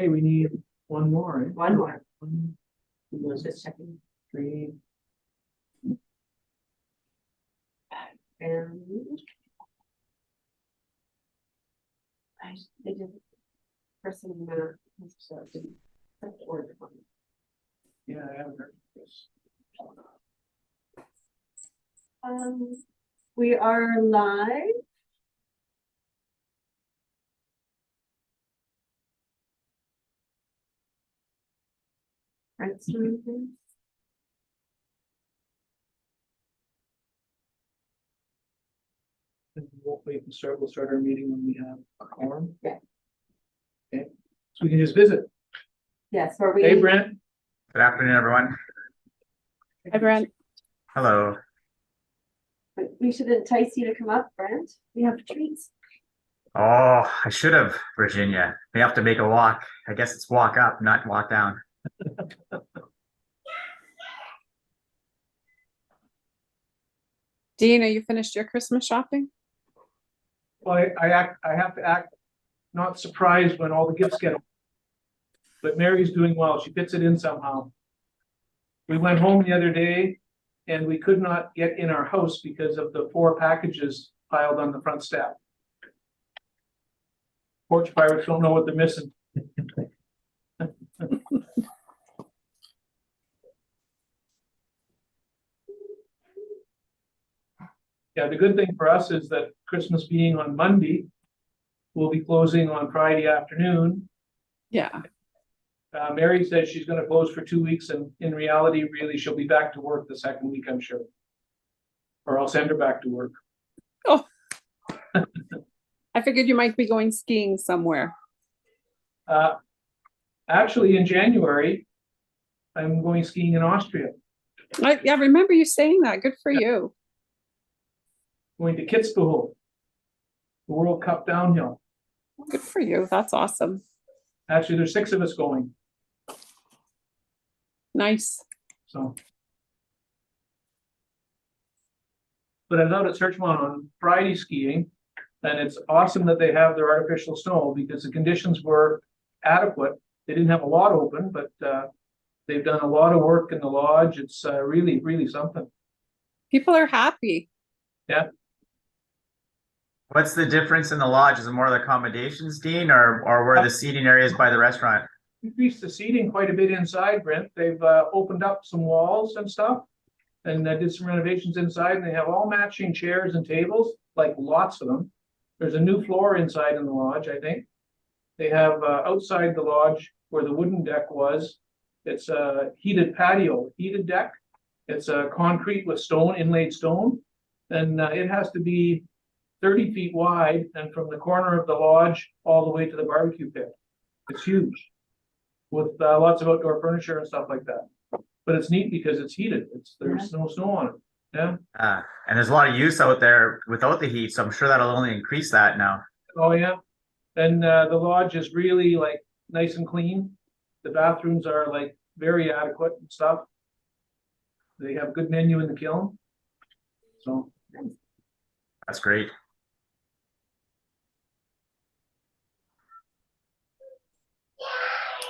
Hey, we need one more, right? One more. One, two, Just checking. three. And I did person so it didn't order one. Yeah, I haven't heard this. We are live. Right, Susan? And we'll start our meeting when we have a quorum. Yeah. Okay, so we can just visit. Yes, where we. Hey, Brent. Good afternoon, everyone. Hi, Brent. Hello. We should entice you to come up, Brent. We have treats. Oh, I should have, Virginia. We have to make a walk. I guess it's walk up, not walk down. Dean, are you finished your Christmas shopping? Well, I have to act not surprised when all the gifts get. But Mary's doing well. She fits it in somehow. We went home the other day and we could not get in our house because of the 4 packages piled on the front step. Porch pirates don't know what they're missing. Yeah, the good thing for us is that Christmas being on Monday, we'll be closing on Friday afternoon. Yeah. Mary says she's going to close for 2 weeks, and in reality, really, she'll be back to work the second week, I'm sure. Or I'll send her back to work. Oh, I figured you might be going skiing somewhere. Actually, in January, I'm going skiing in Austria. Yeah, remember you saying that. Good for you. Going to Kitzbühel, the World Cup downhill. Good for you. That's awesome. Actually, there's 6 of us going. Nice. So. But I was out at Searchmont on Friday skiing, and it's awesome that they have their artificial snow because the conditions were adequate. They didn't have a lot open, but they've done a lot of work in the lodge. It's really, really something. People are happy. Yeah. What's the difference in the lodge? Is it more the accommodations, Dean, or were the seating areas by the restaurant? Increased the seating quite a bit inside, Brent. They've opened up some walls and stuff, and did some renovations inside, and they have all matching chairs and tables, like lots of them. There's a new floor inside in the lodge, I think. They have outside the lodge where the wooden deck was. It's a heated patio, heated deck. It's concrete with stone, inlaid stone, and it has to be 30 feet wide, and from the corner of the lodge all the way to the barbecue pit. It's huge, with lots of outdoor furniture and stuff like that. But it's neat because it's heated. There's no snow on it. Yeah. And there's a lot of use out there without the heat, so I'm sure that'll only increase that now. Oh yeah. And the lodge is really like nice and clean. The bathrooms are like very adequate and stuff. They have good menu in the kiln. So That's great.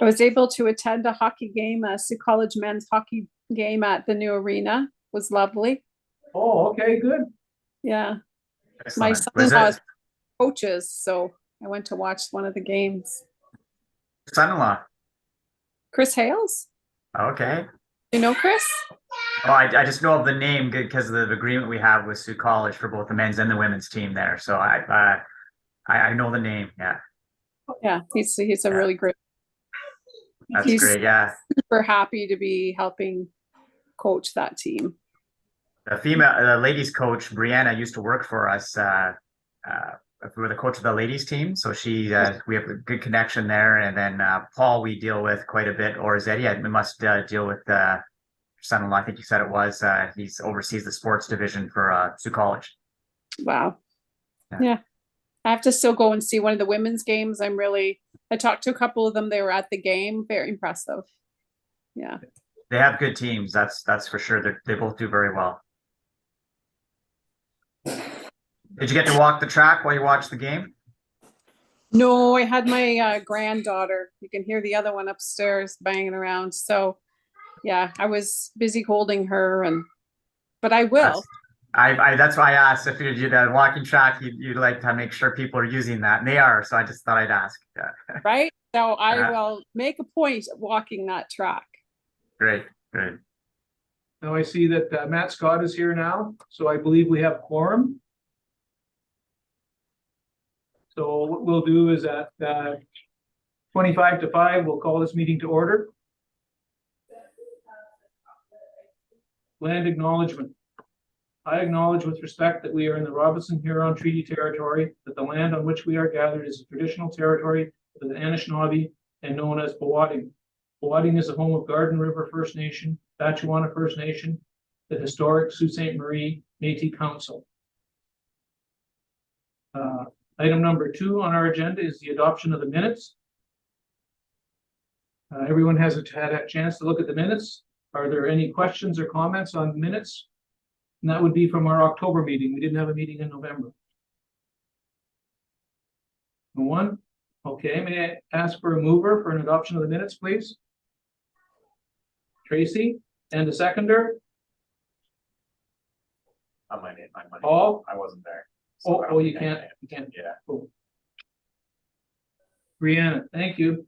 I was able to attend a hockey game, a Sioux College men's hockey game at the new arena. It was lovely. oh, okay, good. Yeah. Excellent. My Was son-in-law it coaches, so I went to watch one of the games. son-in-law? Chris Hales? Okay. You know Chris? Oh, I just know of the name because of the agreement we have with Sioux College for both the men's and the women's team there. So I know the name. Yeah. Yeah, he's a really great. That's He's great. Yeah. super happy to be helping coach that team. The ladies coach, Brianna, used to work for us. We were the coach of the ladies team. So we have a good connection there. And then Paul, we deal with quite a bit, or Zedia, we must deal with son-in-law. I think you said it was, he's oversees the sports division for Sioux College. Wow. Yeah. I have to still go and see one of the women's games. I talked to a couple of them. They were at the game. Very impressive. Yeah. They have good teams. That's for sure. They both do very well. Did you get to walk the track while you watched the game? No, I had my granddaughter. You can hear the other one upstairs banging around. So yeah, I was busy holding her but I will, That's that's why I asked if you do the walking track, you'd like to make sure people are using that, and they are. So I just thought I'd ask. Yeah. right? So I Uh, will make a point of walking that track. Great, great. Now I see that Matt Scott is here now, so I believe we have quorum. So what we'll do is at 25 to 5, we'll call this meeting to order. Land acknowledgement. I acknowledge with respect that we are in the Robinson Huron Treaty Territory, that the land on which we are gathered is a traditional territory of the Anishinaabe and known as Powhatan. Powhatan is the home of Garden River First Nation, Batchewana First Nation, the historic Sault Ste. Marie Métis Council. Item number 2 on our agenda is the adoption of the minutes. Everyone has had a chance to look at the minutes. Are there any questions or comments on minutes? And that would be from our October meeting. We didn't have a meeting in November. No one? Okay, may I ask for a mover for an adoption of the minutes, please? Tracy, and a seconder? On my name, Paul? I wasn't there. Oh, you can't. Yeah. Cool. Brianna, thank you.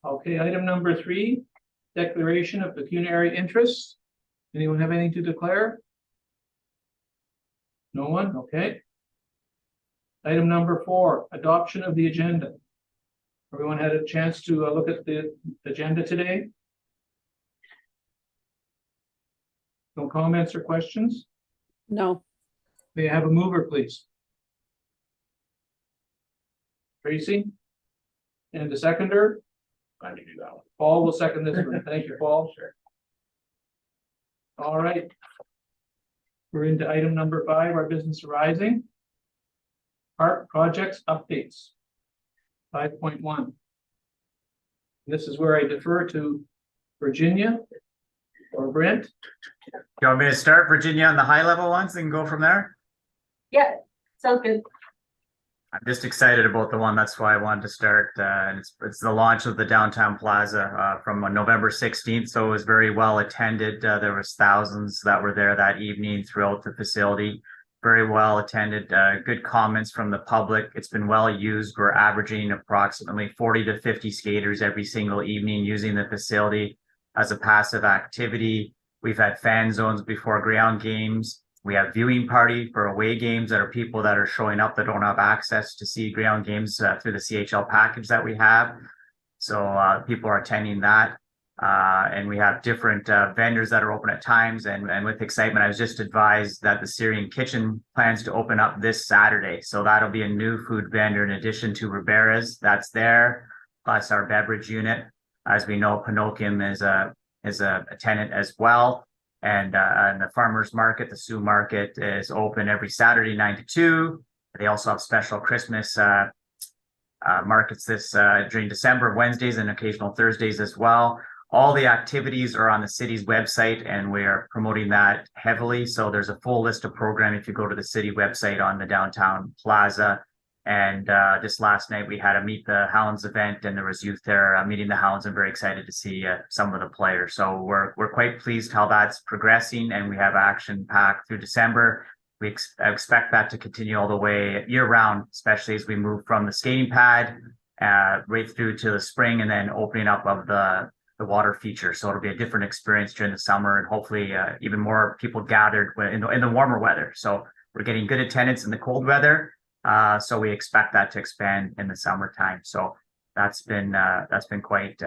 Okay, item number 3, declaration of pecuniary interest. Anyone have anything to declare? No one? Okay. Item number 4, adoption of the agenda. Everyone had a chance to look at the agenda today? No comments or questions? No, May I have a mover, please? Tracy? And the seconder? I can do that one. Paul will second this one. Thank you, Paul. Sure. All right. We're into item number 5, our business arising. Park projects updates. 5.1. This is where I defer to Virginia or Brent. You want me to start, Virginia, on the high level ones and go from there? Yeah, sounds good. I'm just excited about the one. That's why I wanted to start. And it's the launch of the downtown plaza from November 16th. So it was very well attended. There was thousands that were there that evening throughout the facility. Very well attended. Good comments from the public. It's been well used. We're averaging approximately 40 to 50 skaters every single evening using the facility as a passive activity. We've had fan zones before ground games. We have viewing party for away games that are people that are showing up that don't have access to see ground games through the CHL package that we have. So people are attending that. And we have different vendors that are open at times. And with excitement, I was just advised that the Syrian Kitchen plans to open up this Saturday. So that'll be a new food vendor in addition to Ribera's that's there, plus our beverage unit. As we know, Pinokium is a tenant as well. And the farmers market, the Sioux market, is open every Saturday 9 to 2. They also have special Christmas markets during December, Wednesdays and occasional Thursdays as well. All the activities are on the city's website, and we are promoting that heavily. So there's a full list of programming if you go to the city website on the downtown plaza. And just last night we had a Meet the Hounds event, and there was youth there meeting the Hounds. I'm very excited to see some of the players. So we're quite pleased how that's progressing, and we have action packed through December. We expect that to continue all the way year round, especially as we move from the skating pad right through to the spring, and then opening up of the water feature. So it'll be a different experience during the summer, and hopefully even more people gathered in the warmer weather. So we're getting good attendance in the cold weather. So we expect that to expand in the summertime. So that's been quite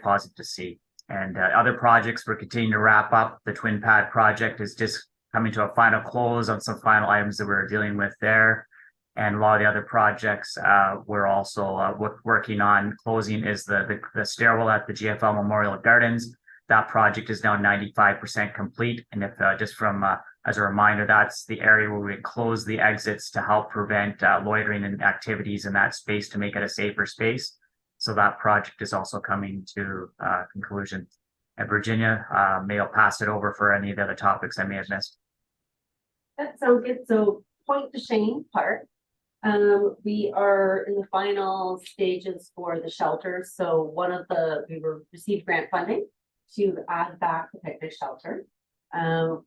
positive to see. And other projects we're continuing to wrap up. The Twin Pad project is just coming to a final close on some final items that we're dealing with there. And a lot of the other projects we're also working on closing is the stairwell at the GFL Memorial Gardens. That project is now 95% complete. And if just from as a reminder, that's the area where we close the exits to help prevent loitering and activities in that space to make it a safer space. So that project is also coming to conclusion. And Virginia, may I pass it over for any of the other topics I may have missed. That sounds good. So Point de Shane Park. We are in the final stages for the shelter. So we received grant funding to add back the picnic shelter.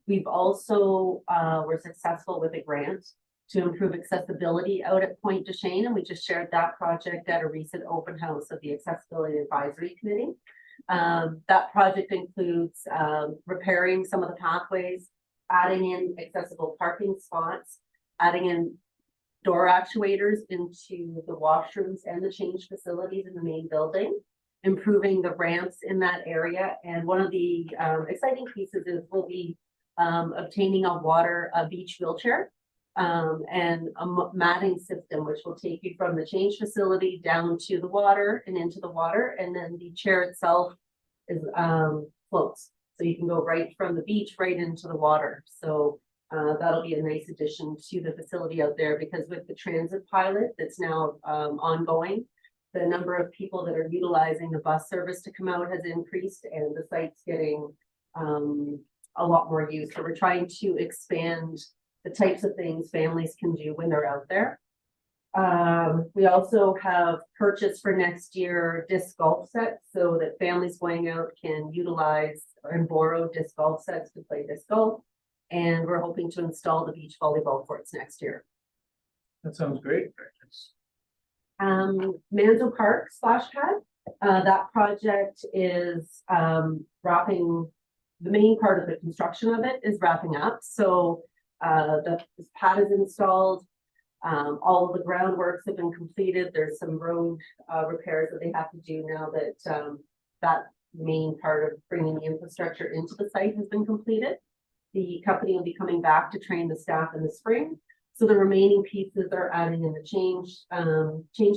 We've also, were successful with a grant to improve accessibility out at Point de Shane. And we just shared that project at a recent open house of the Accessibility Advisory Committee. That project includes, repairing some of the pathways, adding in accessible parking spots, adding in door actuators into the washrooms and the change facilities in the main building, improving the ramps in that area. And one of the exciting pieces is we'll be obtaining a beach wheelchair and a matting system, which will take you from the change facility down to the water and into the water. And then the chair itself is floats. So you can go right from the beach right into the water. So that'll be a nice addition to the facility out there, because with the transit pilot that's now ongoing, the number of people that are utilizing the bus service to come out has increased, and the site's getting a lot more use. So we're trying to expand the types of things families can do when they're out there. We also have purchased for next year disc golf sets so that families going out can utilize and borrow disc golf sets to play disc golf. And we're hoping to install the beach volleyball courts next year. That sounds great. Manzo Park splash pad. That project is wrapping, the main part of the construction of it is wrapping up. So the pad is installed. All of the groundworks have been completed. There's some road repairs that they have to do now that that main part of bringing the infrastructure into the site has been completed. The company will be coming back to train the staff in the spring. So the remaining pieces are adding in the change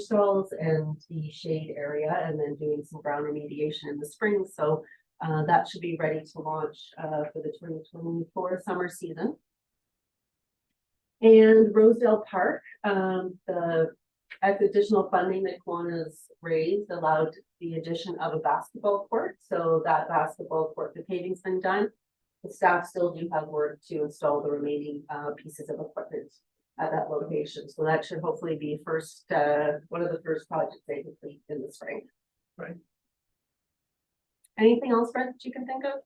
stalls and the shade area, and then doing some ground remediation in the spring. So that should be ready to launch for the 2024 summer season. And Rosedale Park, the additional funding that Kiwanis raised allowed the addition of a basketball court. So that basketball court, the paving's been done. The staff still do have work to install the remaining pieces of equipment at that location. So that should hopefully be one of the first projects they complete in the spring. Right. Anything else, Brent, that you can think of?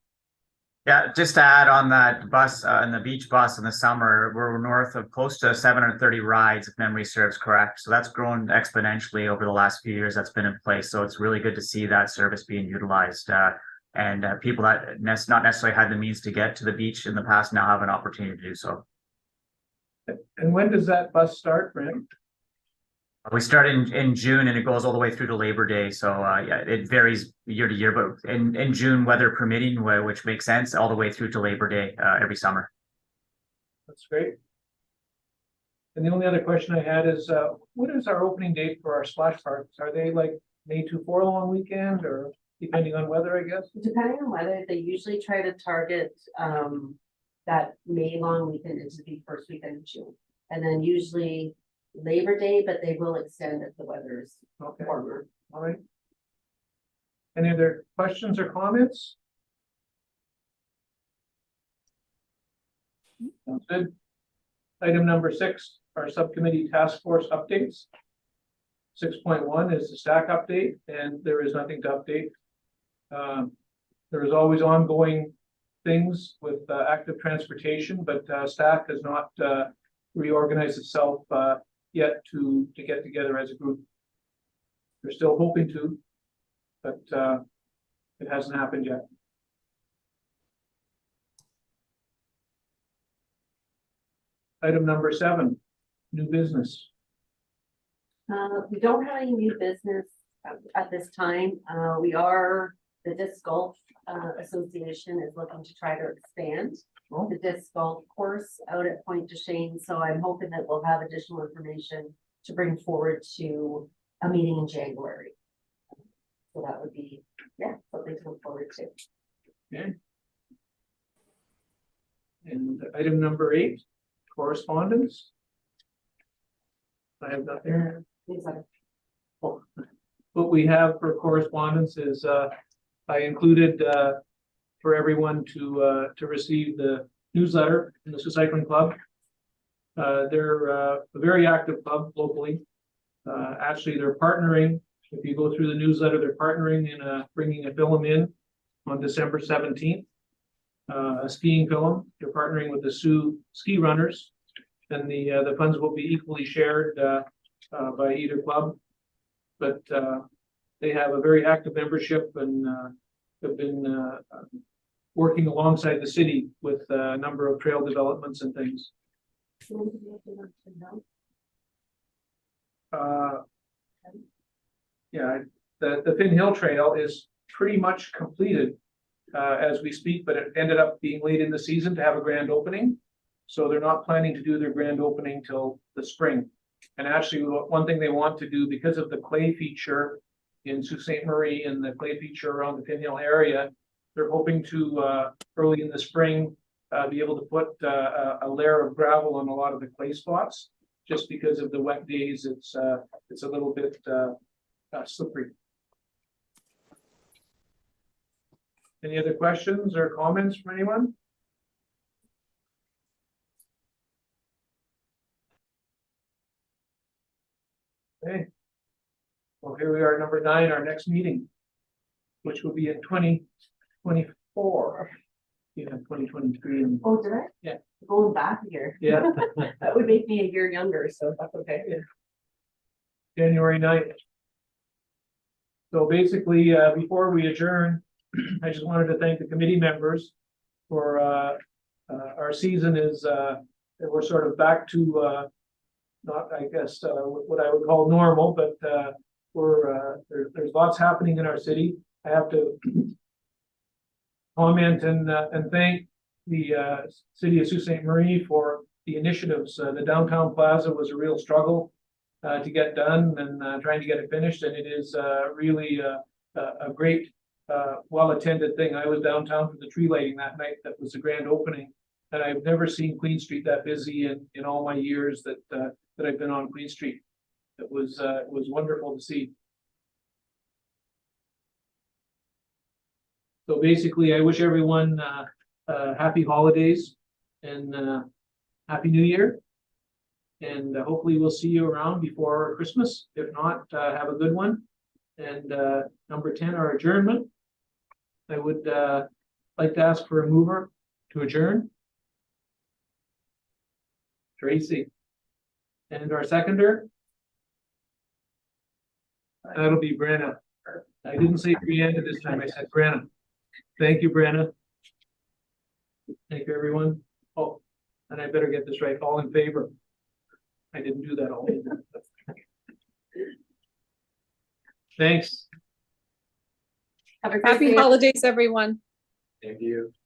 Yeah, just to add on that bus, and the beach bus in the summer, we're north of close to 730 rides, if memory serves correct. So that's grown exponentially over the last few years that's been in place. So it's really good to see that service being utilized. And people that not necessarily had the means to get to the beach in the past now have an opportunity to do so. And when does that bus start, Brent? We start in June and it goes all the way through to Labor Day. So yeah, it varies year to year, but in June, weather permitting, which makes sense, all the way through to Labor Day every summer. That's great. And the only other question I had is, what is our opening date for our splash parks? Are they like May 24 long weekend, or depending on weather, I guess? Depending on weather, they usually try to target that May long weekend into the first weekend of June. And then usually Labor Day, but they will extend if the weather is warmer. All right. Any other questions or comments? Sounds good. Item number 6, our subcommittee task force updates. 6.1 is the stack update, and there is nothing to update. There is always ongoing things with active transportation, but staff has not reorganized itself yet to get together as a group. They're still hoping to, but it hasn't happened yet. Item number 7, new business. We don't have any new business at this time. The Disc Golf Association is looking to try to expand the disc golf course out at Point de Shane. So I'm hoping that we'll have additional information to bring forward to a meeting in January. So that would be, something to look forward to. Okay. And item number 8, correspondence. I have nothing. What we have for correspondence is I included for everyone to receive the newsletter in the Recycling Club They're a very active club locally. Actually, they're partnering, if you go through the newsletter, they're partnering in bringing a film in on December 17th. A skiing film. They're partnering with the Sioux Ski Runners, and the funds will be equally shared by either club. But they have a very active membership and have been working alongside the city with a number of trail developments and things. Yeah, the Finn Hill Trail is pretty much completed as we speak, but it ended up being late in the season to have a grand opening. So they're not planning to do their grand opening till the spring. And actually, one thing they want to do, because of the clay feature in Sault Ste. Marie and the clay feature around the Finn Hill area, they're hoping to early in the spring be able to put a layer of gravel on a lot of the clay spots. Just because of the wet days, it's a little bit slippery. Any other questions or comments from anyone? Okay. Well, here we are, number 9, our next meeting, which will be in 2024. Yeah, 2023. And, Oh, did I? Yeah. Going back here. yeah, That would make me a year younger, so that's okay. January 9th. So basically, before we adjourn, I just wanted to thank the committee members for our season is we're sort of back to not, I guess, what I would call normal, but there's lots happening in our city. I have to comment and thank the city of Sault Ste. Marie for the initiatives. The downtown plaza was a real struggle to get done and trying to get it finished, and it is really a great well-attended thing. I was downtown for the tree lighting that night. That was the grand opening, and I've never seen Queen Street that busy in all my years that I've been on Queen Street. It was wonderful to see. So basically, I wish everyone happy holidays and happy New Year. And hopefully we'll see you around before Christmas. If not, have a good one. And number 10, our adjournment. I would like to ask for a mover to adjourn. Tracy. And our seconder. That'll be Brenna. I didn't say Brianna this time, I said Brenna. Thank you, Brenna. Thank you, everyone. Oh, and I better get this right. All in favor? I didn't do that all. Thanks. Have a great Happy day. holidays, everyone. Thank you.